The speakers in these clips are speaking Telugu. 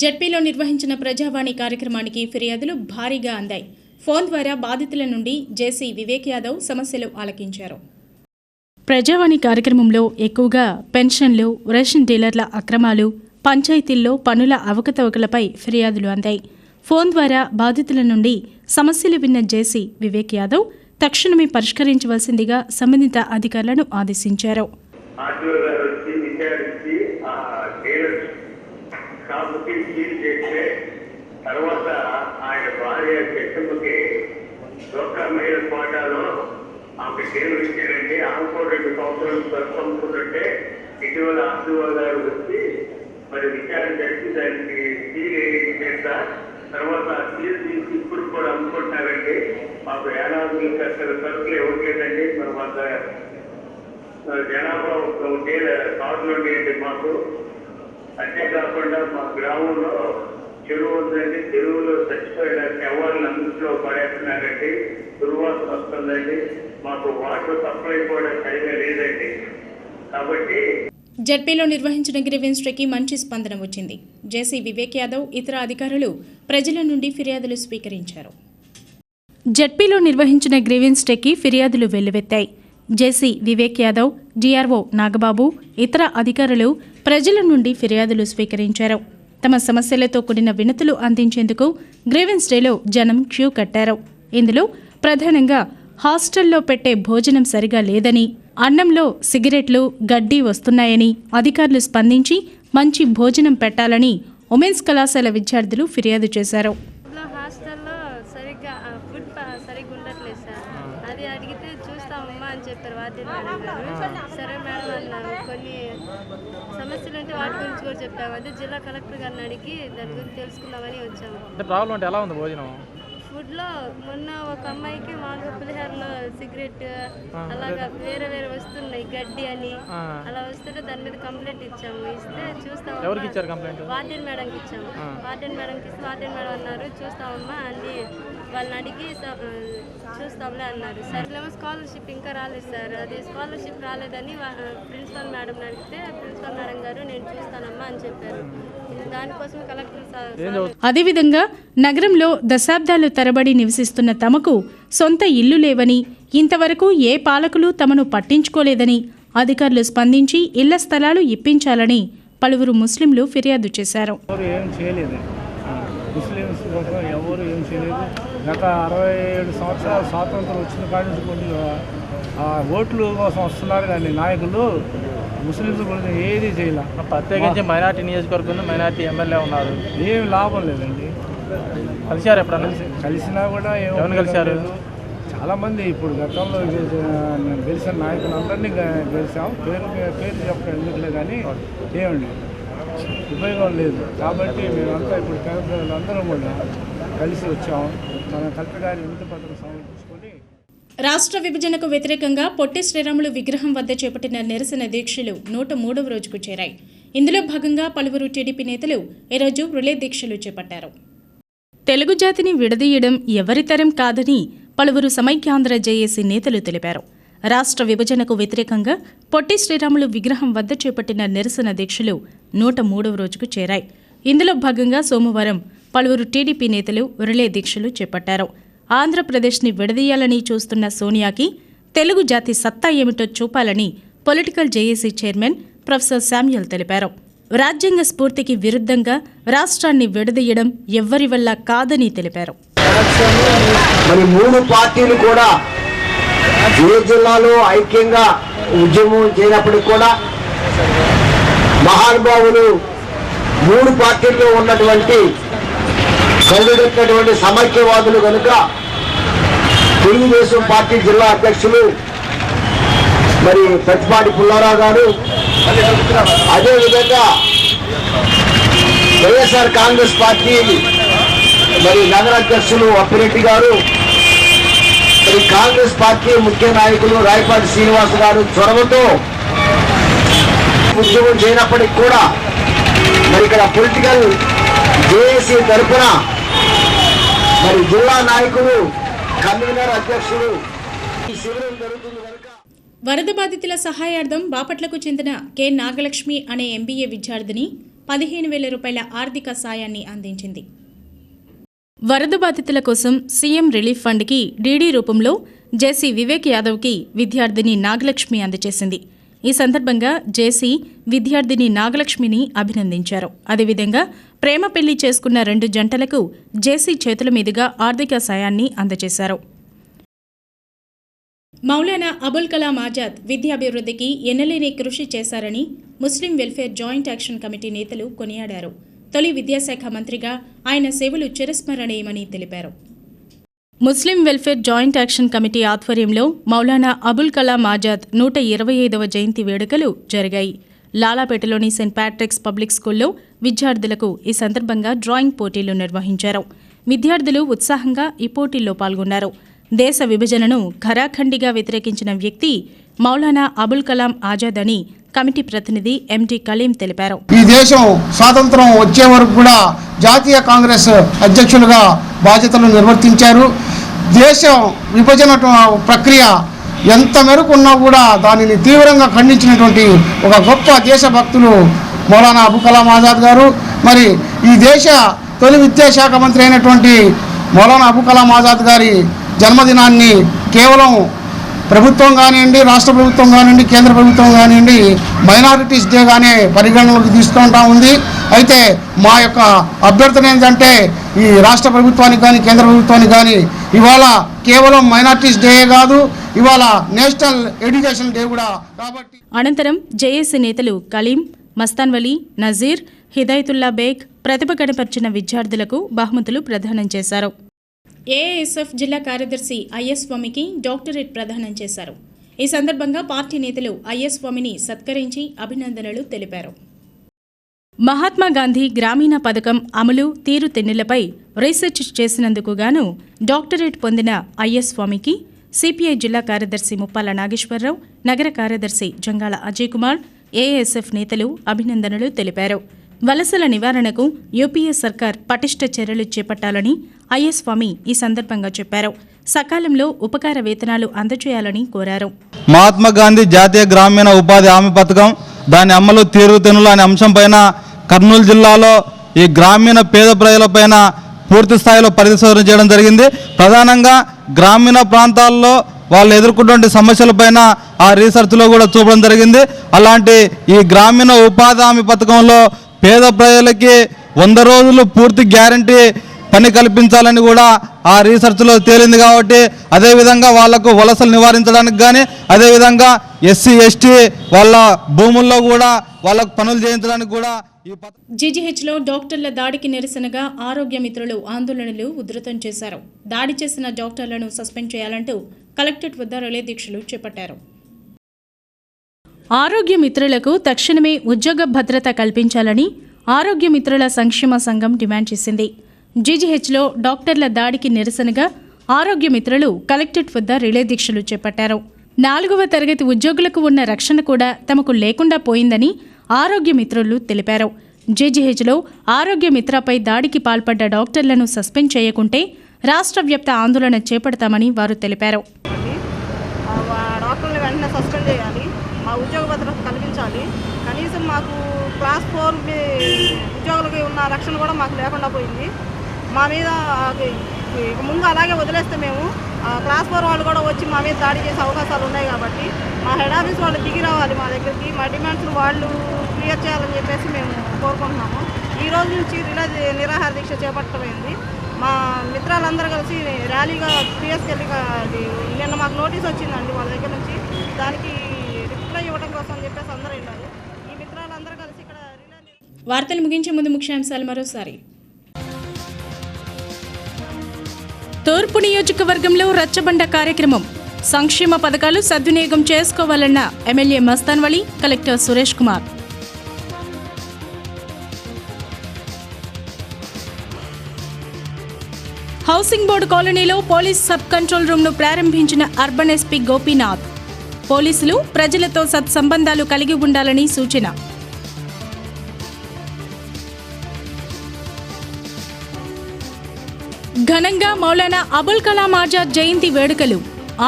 జెడ్పీలో నిర్వహించిన ప్రజావాణి కార్యక్రమానికి ఫిర్యాదులు భారీగా అందాయి. ఫోన్ ద్వారా బాధితుల నుండి జేసీ వివేక్ యాదవ్ సమస్యలు ఆలకించారు. ప్రజావాణి కార్యక్రమంలో ఎక్కువగా పెన్షన్లు, రేషన్ డీలర్ల అక్రమాలు, పంచాయతీల్లో పనుల అవకతవకలపై ఫిర్యాదులు అందాయి. ఫోన్ ద్వారా బాధితుల నుండి సమస్యలు విన్న జేసీ వివేక్ యాదవ్ తక్షణమే పరిష్కరించవలసిందిగా సంబంధిత అధికారులను ఆదేశించారు. తర్వాత ఆయన భార్య చెట్టుకి లోకమైన కోటాలో ఆమె డీలర్ ఇచ్చారండి. ఆమెకు 2 సంవత్సరాలు సరుకుంటుంటే ఇటీవల ఆర్డీఓ గారు వచ్చి మరి విచారణ చేసి దానికి సీల్ చేస్తా తర్వాత సీల్ తీసి ఇప్పుడు కూడా అమ్ముకుంటున్నారండి. మాకు ఏడాది అసలు సరుకులు ఇవ్వట్లేదండి. మరి మాకు జనాభా కార్డులు ఉండేయండి మాకు. అంతేకాకుండా మా గ్రామంలో చెరువు ఉందండి. చెరువులో చచ్చిపోయిన శవాలను అందులో పడేస్తున్నారండి. దుర్వాసన వస్తుందండి. మాకు వాటర్ సప్లై కూడా సరిగా లేదండి. కాబట్టి జెడ్పీలో నిర్వహించిన గ్రీవెన్స్ డేకి మంచి స్పందన వచ్చింది. జేసీ వివేక్ యాదవ్ ఇతర అధికారులు ప్రజల నుండి ఫిర్యాదులు స్వీకరించారు. జెడ్పీలో నిర్వహించిన గ్రీవెన్స్ డేకి ఫిర్యాదులు వెల్లువెత్తాయి. జేసీ వివేక్ యాదవ్, డిఆర్ఓ నాగబాబు, ఇతర అధికారులు ప్రజల నుండి ఫిర్యాదులు స్వీకరించారు. తమ సమస్యలతో కూడిన వినతులు అందించేందుకు గ్రీవెన్స్ డేలో జనం క్యూ కట్టారు. ఇందులో ప్రధానంగా హాస్టల్లో పెట్టే భోజనం సరిగా లేదని, అన్నంలో సిగరెట్లు, గడ్డి వస్తున్నాయని అధికారులు స్పందించి మంచి భోజనం పెట్టాలని ఉమెన్స్ కళాశాల విద్యార్థులు ఫిర్యాదు చేశారు. హాస్టల్లో సరిగ్గా ఫుడ్ సరిగ్గా ఉండట్లేదు సార్. అది అడిగితే చూస్తామమ్మా అని చెప్పారు వార్డెన్ మేడం గారు. సరే మేడం అన్నాను. కొన్ని సమస్యలు అంటే వాటి గురించి కూడా చెప్పాము. అదే జిల్లా కలెక్టర్ గారిని అడిగి దాని గురించి తెలుసుకుందామని వచ్చాము. ప్రాబ్లం అంటే ఎలా ఉంది భోజనం? ఫుడ్లో మొన్న ఒక అమ్మాయికి మామూలుగా పులిహోరలో సిగరెట్ అలాగా వేరే వేరే వస్తున్నాయి, గడ్డి అని అలా వస్తుంటే దాని మీద కంప్లైంట్ ఇచ్చాము. ఇస్తే చూస్తాము. ఎవరికి ఇచ్చారు కంప్లైంట్? వార్డెన్ మేడంకి ఇచ్చాము. వార్డెన్ మేడంకి ఇస్తే వార్డెన్ మేడం అన్నారు చూస్తామమ్మా అని వాళ్ళని అడిగి చూస్తాంలే అన్నారు. సరేమో స్కాలర్షిప్ ఇంకా రాలేదు సార్. అది స్కాలర్షిప్ రాలేదని ప్రిన్సిపల్ మేడం అడిగితే ప్రిన్సిపల్ మేడం గారు నేను చూస్తానమ్మా అని చెప్పారు. దానికోసం కలెక్టర్. అదేవిధంగా నగరంలో దశాబ్దాలు తరబడి నివసిస్తున్న తమకు సొంత ఇల్లు లేవని, ఇంతవరకు ఏ పాలకులు తమను పట్టించుకోలేదని అధికారులు స్పందించి ఇళ్ల స్థలాలు ఇప్పించాలని పలువురు ముస్లింలు ఫిర్యాదు చేశారు. ముస్లిమ్స్ కోసం ఎవరు ఏం చేయలేదు. గత 67 సంవత్సరాలు స్వాతంత్రం వచ్చిన కాడి నుంచి కొన్ని ఓట్లు కోసం వస్తున్నారు కానీ నాయకులు ముస్లింస్ గురించి ఏది చేయాల. ప్రత్యేకించి మైనార్టీ నియోజకవర్గంలో మైనార్టీ ఎమ్మెల్యే ఉన్నారు. ఏం లాభం లేదండి. కలిశారు ఎప్పుడన్నా? కలిసినా కూడా ఎవరు కలిశారు? చాలామంది ఇప్పుడు గతంలో గెలిచిన నాయకులందరినీ గెలిచాం. పేరు చెప్పడం ఎందుకులే కానీ ఏమండి ఉపయోగం లేదు. కాబట్టి మేమంతా ఇప్పుడు పేదలందరం కూడా కలిసి వచ్చాము. మన కలెక్టర్ గారి వినతి పత్రం సమర్పించుకొని రాష్ట్ర విభజనకు వ్యతిరేకంగా పొట్టి శ్రీరాములు విగ్రహం వద్ద చేపట్టిన నిరసన దీక్షలు 103వ రోజుకు చేరాయి. ఇందులో భాగంగా పలువురు టీడీపీ నేతలు ఈరోజు రిలే దీక్షలు చేపట్టారు. తెలుగు జాతిని విడదీయడం ఎవరితరం కాదని పలువురు సమైక్యాంధ్ర జేఏసీ నేతలు తెలిపారు. రాష్ట్ర విభజనకు వ్యతిరేకంగా పొట్టి శ్రీరాములు విగ్రహం వద్ద చేపట్టిన నిరసన దీక్షలు 103వ రోజుకు చేరాయి. ఇందులో భాగంగా సోమవారం పలువురు టీడీపీ నేతలు రిలే దీక్షలు చేపట్టారు. ఆంధ్రప్రదేశ్ని విడదీయాలని చూస్తున్న సోనియాకి తెలుగు జాతి సత్తా ఏమిటో చూపాలని political JAC chairman professor Samuel తెలిపారు. రాజ్యాంగ స్ఫూర్తికి విరుద్ధంగా రాష్ట్రాన్ని విడదీయడం ఎవ్వరి వల్ల కాదని తెలిపారు. మరి 3 పార్టీలు కూడా ఏ జిల్లాలో ఐక్యంగా ఉద్యమం చేయనప్పటికీ కూడా మహానుభావులు 3 పార్టీల్లో ఉన్నటువంటి కలుగెట్టినటువంటి సమైక్యవాదులు కనుక తెలుగుదేశం పార్టీ జిల్లా అధ్యక్షులు మరి ప్రతిపాటి పుల్లారావు గారు, అదేవిధంగా వైఎస్ఆర్ కాంగ్రెస్ పార్టీ మరి నగర అధ్యక్షులు అప్పిరెడ్డి గారు, మరి కాంగ్రెస్ పార్టీ ముఖ్య నాయకులు రాయపాటి శ్రీనివాస్ గారు చొరవతో ఉద్యమం చేయనప్పటికీ కూడా మరి ఇక్కడ పొలిటికల్ జేఏసీ తరఫున మరి జిల్లా నాయకులు, కన్వీనర్, అధ్యక్షులు శిబిరం జరుగుతుంది కనుక వరద బాధితుల సహాయార్థం బాపట్లకు చెందిన కె నాగలక్ష్మి అనే ఎంబీఏ విద్యార్థిని 15,000 రూపాయల ఆర్థిక సాయాన్ని అందించింది. వరద బాధితుల కోసం సీఎం రిలీఫ్ ఫండ్కి డీడీ రూపంలో జేసీ వివేక్ యాదవ్కి విద్యార్థిని నాగలక్ష్మి అందజేసింది. ఈ సందర్భంగా జేసీ విద్యార్థిని నాగలక్ష్మిని అభినందించారు. అదేవిధంగా ప్రేమ పెళ్లి చేసుకున్న 2 జంటలకు జేసీ చేతుల మీదుగా ఆర్థిక సాయాన్ని అందజేశారు. మౌలానా అబుల్ కలాం ఆజాద్ విద్యాభివృద్ధికి ఎన్నలేని కృషి చేశారని ముస్లిం వెల్ఫేర్ జాయింట్ యాక్షన్ కమిటీ నేతలు కొనియాడారు. తొలి విద్యాశాఖ మంత్రిగా ఆయన సేవలు చిరస్మరణీయమని తెలిపారు. ముస్లిం వెల్ఫేర్ జాయింట్ యాక్షన్ కమిటీ ఆధ్వర్యంలో మౌలానా అబుల్ కలాం ఆజాద్ 125వ జయంతి వేడుకలు జరిగాయి. లాలాపేటలోని సెయింట్ ప్యాట్రిక్స్ పబ్లిక్ స్కూల్లో విద్యార్థులకు ఈ సందర్భంగా డ్రాయింగ్ పోటీలు నిర్వహించారు. విద్యార్థులు ఉత్సాహంగా ఈ పోటీల్లో పాల్గొన్నారు. దేశ విభజనను ఖరాఖండిగా వ్యతిరేకించిన వ్యక్తి మౌలానా అబుల్ కలాం ఆజాద్ అని కమిటీ ప్రతినిధి ఎండి కలీం తెలిపారు. ఈ దేశం స్వాతంత్రం వచ్చే వరకు కూడా జాతీయ కాంగ్రెస్ అధ్యక్షులుగా బాధ్యతలు నిర్వర్తించారు. దేశం విభజన ప్రక్రియ ఎంత మేరకు ఉన్నా కూడా దానిని తీవ్రంగా ఖండించినటువంటి ఒక గొప్ప దేశభక్తులు మౌలానా అబుల్ కలాం ఆజాద్ గారు. మరి ఈ దేశ తొలి విద్యాశాఖ మంత్రి అయినటువంటి మౌలానా అబుల్ కలాం ఆజాద్ గారి జన్మదినాన్ని కేవలం ప్రభుత్వం కానివ్వండి, రాష్ట్ర ప్రభుత్వం కానివ్వండి, కేంద్ర ప్రభుత్వం కానివ్వండి మైనారిటీస్ డేగానే పరిగణనలోకి తీసుకుంటా ఉంది. అయితే మా యొక్క అభ్యర్థన ఏంటంటే ఈ రాష్ట్ర ప్రభుత్వానికి కానీ కేంద్ర ప్రభుత్వానికి కానీ ఇవాళ కేవలం మైనారిటీస్ డే కాదు, ఇవాళ నేషనల్ ఎడ్యుకేషన్ డే కూడా. కాబట్టి అనంతరం జేఏసీ నేతలు కలీం, మస్తాన్ వలీ, నజీర్, హిదాయతుల్లా బేగ్ ప్రతిభ కనపర్చిన విద్యార్థులకు బహుమతులు ప్రదానం చేశారు. ఏఐఎస్ఎఫ్ జిల్లా కార్యదర్శి ఐఎస్ స్వామికి డాక్టరేట్ ప్రదానం చేశారు. ఈ సందర్భంగా పార్టీ నేతలు ఐఎస్ స్వామిని సత్కరించి అభినందనలు తెలిపారు. మహాత్మా గాంధీ గ్రామీణ పథకం అమలు తీరుతెన్నులపై రీసెర్చ్ చేసినందుకు గాను డాక్టరేట్ పొందిన ఐఎస్ స్వామికి సిపిఐ జిల్లా కార్యదర్శి ముప్పాల నాగేశ్వరరావు, నగర కార్యదర్శి జంగాల అజయ్ కుమార్, ఏఐఎస్ఎఫ్ నేతలు అభినందనలు తెలిపారు. వలసల నివారణకు యూపీఏ సర్కార్ పటిష్ట చర్యలు చేపట్టాలని ఐఎస్ స్వామి ఈ సందర్భంగా చెప్పారు. సకాలంలో ఉపకార వేతనాలు అందజేయాలని కోరారు. మహాత్మా గాంధీ జాతీయ గ్రామీణ ఉపాధి హామీ పథకం దాని అమలు తీరుతెన్నులు అనే అంశంపైన కర్నూలు జిల్లాలో ఈ గ్రామీణ పేద ప్రజలపైన పూర్తి స్థాయిలో పరిశోధన చేయడం జరిగింది. ప్రధానంగా గ్రామీణ ప్రాంతాల్లో వాళ్ళు ఎదుర్కొంటున్న సమస్యలపైన ఆ రీసెర్చ్లో కూడా చూపడం జరిగింది. అలాంటి ఈ గ్రామీణ ఉపాధి హామీ పథకంలో పేద ప్రజలకి 100 రోజులు పూర్తి గ్యారంటీ పని కల్పించాలని కూడా ఆ రీసెర్చ్లో తేలింది. కాబట్టి అదేవిధంగా వాళ్లకు వలసలు నివారించడానికి కానీ అదేవిధంగా ఎస్సీ ఎస్టీ వాళ్ళ భూముల్లో కూడా వాళ్ళకు పనులు చేయించడానికి కూడా జీజీహెచ్లో డాక్టర్ల దాడికి నిరసనగా ఆరోగ్య మిత్రులు ఆందోళనలు ఉధృతం చేశారు. దాడి చేసిన డాక్టర్లను సస్పెండ్ చేయాలంటూ కలెక్టరేట్ వద్ద రిలే దీక్షలు చేపట్టారు. ఆరోగ్య మిత్రులకు తక్షణమే ఉద్యోగ భద్రత కల్పించాలని ఆరోగ్య మిత్రుల సంక్షేమ సంఘం డిమాండ్ చేసింది. జీజీహెచ్లో డాక్టర్ల దాడికి నిరసనగా ఆరోగ్య మిత్రులు కలెక్టరేట్ వద్ద రిలే దీక్షలు చేపట్టారు. 4వ తరగతి ఉద్యోగులకు ఉన్న రక్షణ కూడా తమకు లేకుండా పోయిందని ఆరోగ్య మిత్రులు తెలిపారు. జీజీహెచ్లో ఆరోగ్య మిత్రపై దాడికి పాల్పడ్డ డాక్టర్లను సస్పెండ్ చేయకుంటే రాష్ట్ర వ్యాప్త ఆందోళన చేపడతామని వారు తెలిపారు. డాక్టర్లు వెంటనే సస్పెండ్ చేయాలి, మా ఉద్యోగ భద్రత కల్పించాలి. కనీసం మాకు క్లాస్ 4 ఉద్యోగులకి ఉన్న రక్షణ కూడా మాకు లేకుండా పోయింది. మా మీద ముందు అలాగే వదిలేస్తే మేము క్లాస్ 4 వాళ్ళు కూడా వచ్చి మా మీద దాడి చేసే అవకాశాలు ఉన్నాయి. కాబట్టి మా హెడ్ ఆఫీస్ వాళ్ళు దిగి రావాలి మా దగ్గరికి, మా డిమాండ్స్ వాళ్ళు క్లియర్ చేయాలని చెప్పేసి మేము కోరుకుంటున్నాము. ఈ రోజు నుంచి నిరాహార దీక్ష చేపట్టమైంది. మా మిత్రాలందరూ కలిసి ర్యాలీగా పిఎస్కి వెళ్ళి నిన్న మాకు నోటీస్ వచ్చిందండి వాళ్ళ దగ్గర నుంచి, దానికి రిప్లై ఇవ్వడం కోసం అని చెప్పేసి అందరూ వెళ్ళారు. ఈ మిత్రాలందరూ కలిసి ఇక్కడ వార్తలు ముగించే ముందు ముఖ్యాంశాలు మరోసారి. తూర్పు నియోజకవర్గంలో రచ్చబండ కార్యక్రమం, సంక్షేమ పథకాలు సద్వినియోగం చేసుకోవాలన్న MLA Mastan Vali, collector Suresh Kumar. Housing board కాలనీలో పోలీస్ సబ్ కంట్రోల్ రూమ్ను ప్రారంభించిన అర్బన్ ఎస్పీ గోపీనాథ్. పోలీసులు ప్రజలతో సత్సంబంధాలు కలిగి ఉండాలని సూచన. ఘనంగా మౌలానా అబుల్ కలాం ఆజాద్ జయంతి వేడుకలు,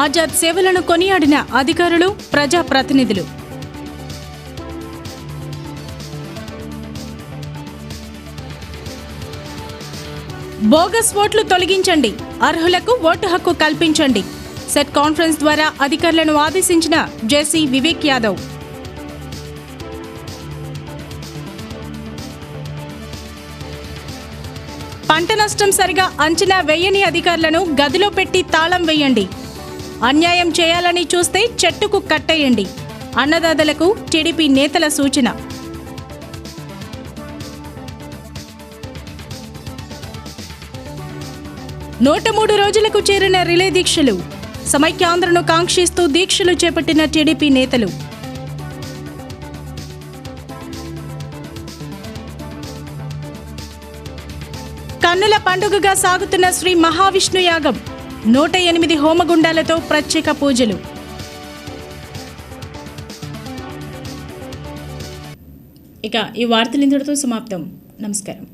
ఆజాద్ సేవలను కొనియాడిన అధికారులు, ప్రజాప్రతినిధులు. బోగస్ ఓట్లు తొలగించండి, అర్హులకు ఓటు హక్కు కల్పించండి. సెట్ కాన్ఫరెన్స్ ద్వారా అధికారులను ఆదేశించిన జేసీ వివేక్ యాదవ్. పంట నష్టం సరిగా అంచనా వేయని అధికారులను గదిలో పెట్టి తాళం వేయండి. అన్యాయం చేయాలని చూస్తే చెట్టుకు కట్టేయండి. అన్నదాతలకు టీడీపీ నేతల సూచన. నూట 3 రోజులకు చేరిన రిలే దీక్షలు. సమైక్యాంధ్రను కాంక్షిస్తూ దీక్షలు చేపట్టిన టీడీపీ నేతలు. కన్నుల పండుగగా సాగుతున్న శ్రీ మహావిష్ణు యాగం. 108 హోమగుండాలతో ప్రత్యేక పూజలు. ఇక ఈ వార్తలు ఇంతటితో సమాప్తం. నమస్కారం.